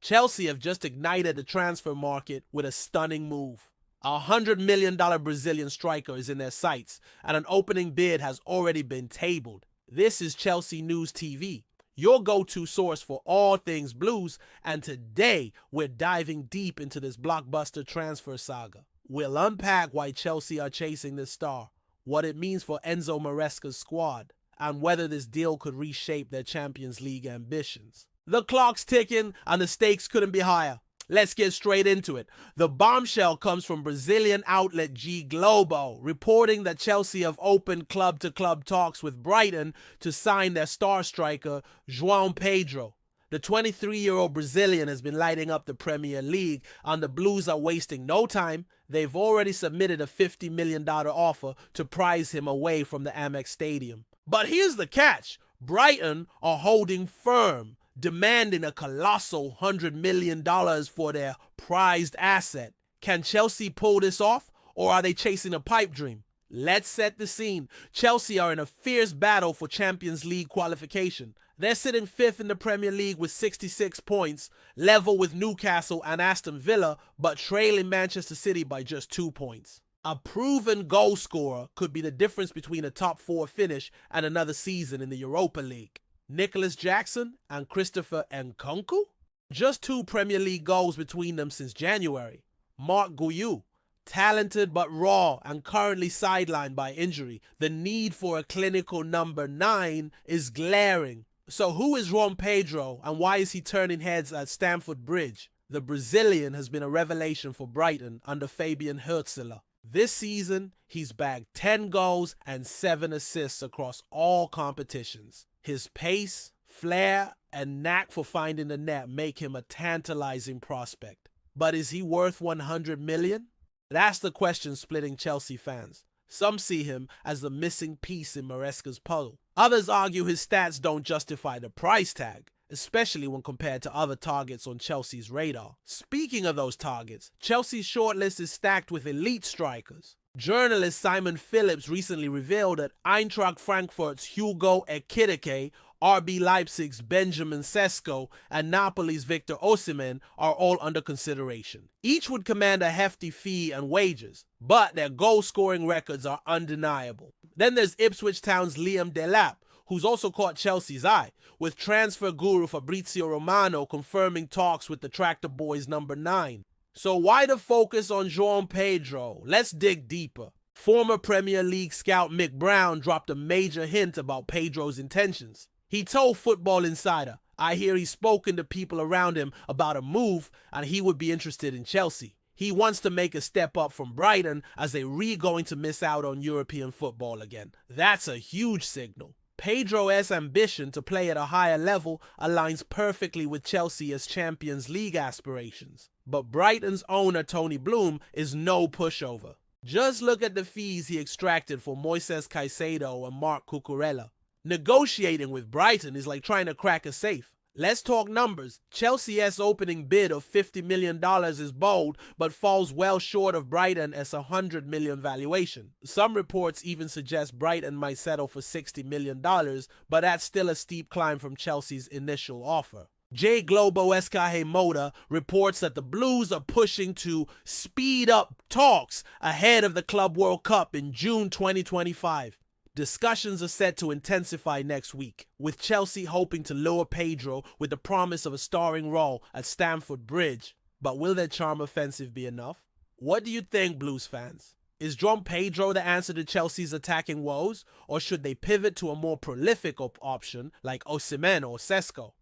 Chelsea have just ignited the transfer market with a stunning move. A $100 million Brazilian striker is in their sights, and an opening bid has already been tabled. This is Chelsea News TV, your go-to source for all things Blues, and today we're diving deep into this blockbuster transfer saga. We'll unpack why Chelsea are chasing this star, what it means for Enzo Maresca's squad, and whether this deal could reshape their Champions League ambitions. The clock's ticking and the stakes couldn't be higher. Let's get straight into it. The bombshell comes from Brazilian outlet G Globo, reporting that Chelsea have opened club-to-club talks with Brighton to sign their star striker, Joao Pedro. The 23-year-old Brazilian has been lighting up the Premier League, and the Blues are wasting no time. They've already submitted a $50 million offer to prize him away from the Amex Stadium. But here's the catch. Brighton are holding firm, demanding a colossal $100 million for their prized asset. Can Chelsea pull this off, or are they chasing a pipe dream? Let's set the scene. Chelsea are in a fierce battle for Champions League qualification. They're sitting 5th in the Premier League with 66 points, level with Newcastle and Aston Villa, but trailing Manchester City by just 2 points. A proven goal scorer could be the difference between a top 4 finish and another season in the Europa League. Nicolas and Christopher Nkunku? Just 2 Premier League goals between them since January. Marc Guiu, talented but raw and currently sidelined by injury. The need for a clinical number 9 is glaring. So who is Joao Pedro and why is he turning heads at Stamford Bridge? The Brazilian has been a revelation for Brighton under Fabian Hürzeler. This season, he's bagged 10 goals and 7 assists across all competitions. His pace, flair, and knack for finding the net make him a tantalizing prospect. But is he worth $100 million? That's the question splitting Chelsea fans. Some see him as the missing piece in Maresca's puzzle. Others argue his stats don't justify the price tag, especially when compared to other targets on Chelsea's radar. Speaking of those targets, Chelsea's shortlist is stacked with elite strikers. Journalist Simon Phillips recently revealed that Eintracht Frankfurt's Hugo Ekitike, RB Leipzig's Benjamin Sesko, and Napoli's Victor Osimhen are all under consideration. Each would command a hefty fee and wages, but their goal-scoring records are undeniable. Then there's Ipswich Town's Liam Delap, who's also caught Chelsea's eye, with transfer guru Fabrizio Romano confirming talks with the Tractor Boys number 9. So why the focus on Joao Pedro? Let's dig deeper. Former Premier League scout Mick Brown dropped a major hint about Pedro's intentions. He told Football Insider, "I hear he's spoken to people around him about a move and he would be interested in Chelsea. He wants to make a step up from Brighton as they're going to miss out on European football again." That's a huge signal. Pedro's ambition to play at a higher level aligns perfectly with Chelsea's Champions League aspirations. But Brighton's owner Tony Bloom is no pushover. Just look at the fees he extracted for Moises Caicedo and Marc Cucurella. Negotiating with Brighton is like trying to crack a safe. Let's talk numbers. Chelsea's opening bid of $50 million is bold, but falls well short of Brighton's $100 million valuation. Some reports even suggest Brighton might settle for $60 million, but that's still a steep climb from Chelsea's initial offer. J Globo Escaje Moda reports that the Blues are pushing to speed up talks ahead of the Club World Cup in June 2025. Discussions are set to intensify next week, with Chelsea hoping to lure Pedro with the promise of a starring role at Stamford Bridge. But will their charm offensive be enough? What do you think, Blues fans? Is Joao Pedro the answer to Chelsea's attacking woes, or should they pivot to a more prolific option like Osimhen or Sesko?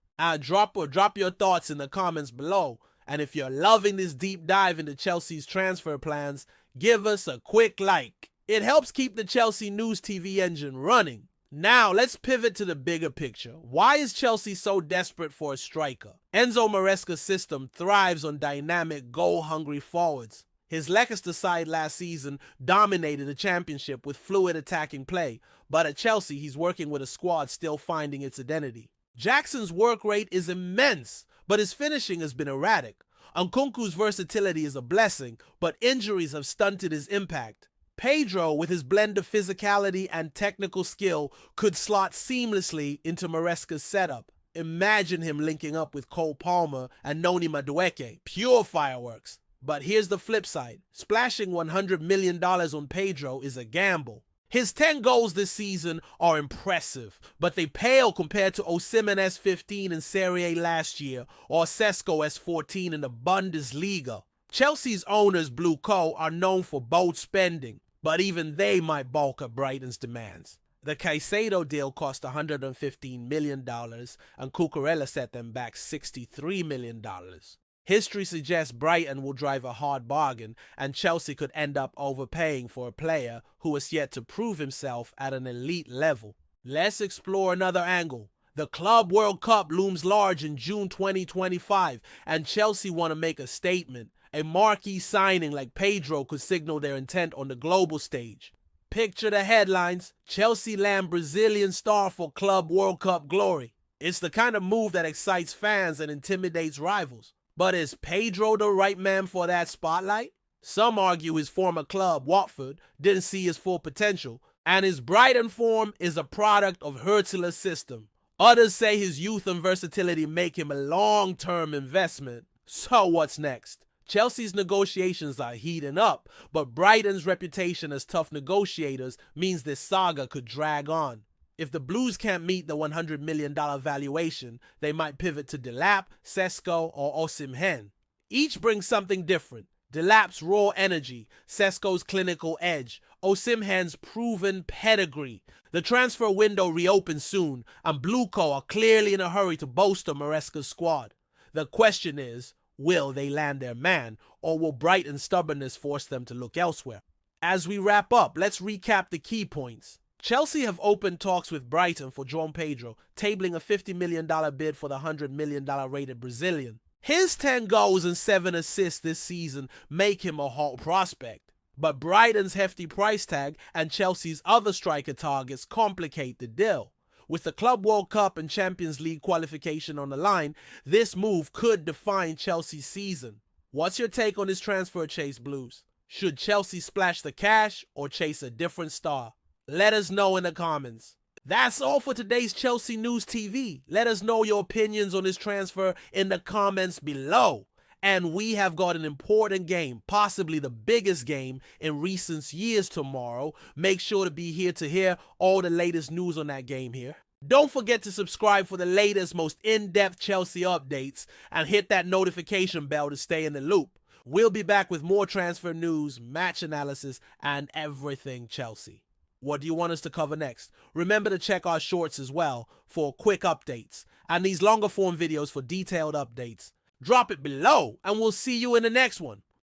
Drop your thoughts in the comments below. And if you're loving this deep dive into Chelsea's transfer plans, give us a quick like. It helps keep the Chelsea News TV engine running. Now, let's pivot to the bigger picture. Why is Chelsea so desperate for a striker? Enzo Maresca's system thrives on dynamic, goal-hungry forwards. His Leicester side last season dominated the championship with fluid attacking play, but at Chelsea, he's working with a squad still finding its identity. Jackson's work rate is immense, but his finishing has been erratic. Nkunku's versatility is a blessing, but injuries have stunted his impact. Pedro, with his blend of physicality and technical skill, could slot seamlessly into Maresca's setup. Imagine him linking up with Cole Palmer and Noni Madueke. Pure fireworks. But here's the flip side. Splashing $100 million on Pedro is a gamble. His 10 goals this season are impressive, but they pale compared to Osimhen S15 in Serie A last year or Sesko S14 in the Bundesliga. Chelsea's owners, Blue Co, are known for bold spending, but even they might balk at Brighton's demands. The Caicedo deal cost $115 million, and Cucurella set them back $63 million. History suggests Brighton will drive a hard bargain, and Chelsea could end up overpaying for a player who has yet to prove himself at an elite level. Let's explore another angle. The Club World Cup looms large in June 2025, and Chelsea want to make a statement. A marquee signing like Pedro could signal their intent on the global stage. Picture the headlines: Chelsea land Brazilian star for Club World Cup glory. It's the kind of move that excites fans and intimidates rivals. But is Pedro the right man for that spotlight? Some argue his former club, Watford, didn't see his full potential, and his Brighton form is a product of Hurtela's system. Others say his youth and versatility make him a long-term investment. So what's next? Chelsea's negotiations are heating up, but Brighton's reputation as tough negotiators means this saga could drag on. If the Blues can't meet the $100 million valuation, they might pivot to Delap, Sesko, or Osimhen. Each brings something different. Delap's raw energy, Sesko's clinical edge, Osimhen's proven pedigree. The transfer window reopens soon, and Blue Co are clearly in a hurry to bolster Maresca's squad. The question is, will they land their man, or will Brighton's stubbornness force them to look elsewhere? As we wrap up, let's recap the key points. Chelsea have opened talks with Brighton for Joao Pedro, tabling a $50 million bid for the $100 million rated Brazilian. His 10 goals and 7 assists this season make him a hot prospect. But Brighton's hefty price tag and Chelsea's other striker targets complicate the deal. With the Club World Cup and Champions League qualification on the line, this move could define Chelsea's season. What's your take on this transfer chase, Blues? Should Chelsea splash the cash or chase a different star? Let us know in the comments. That's all for today's Chelsea News TV. Let us know your opinions on this transfer in the comments below. And we have got an important game, possibly the biggest game in recent years tomorrow. Make sure to be here to hear all the latest news on that game here. Don't forget to subscribe for the latest, most in-depth Chelsea updates and hit that notification bell to stay in the loop. We'll be back with more transfer news, match analysis, and everything Chelsea. What do you want us to cover next? Remember to check our shorts as well for quick updates and these longer form videos for detailed updates. Drop it below and we'll see you in the next one.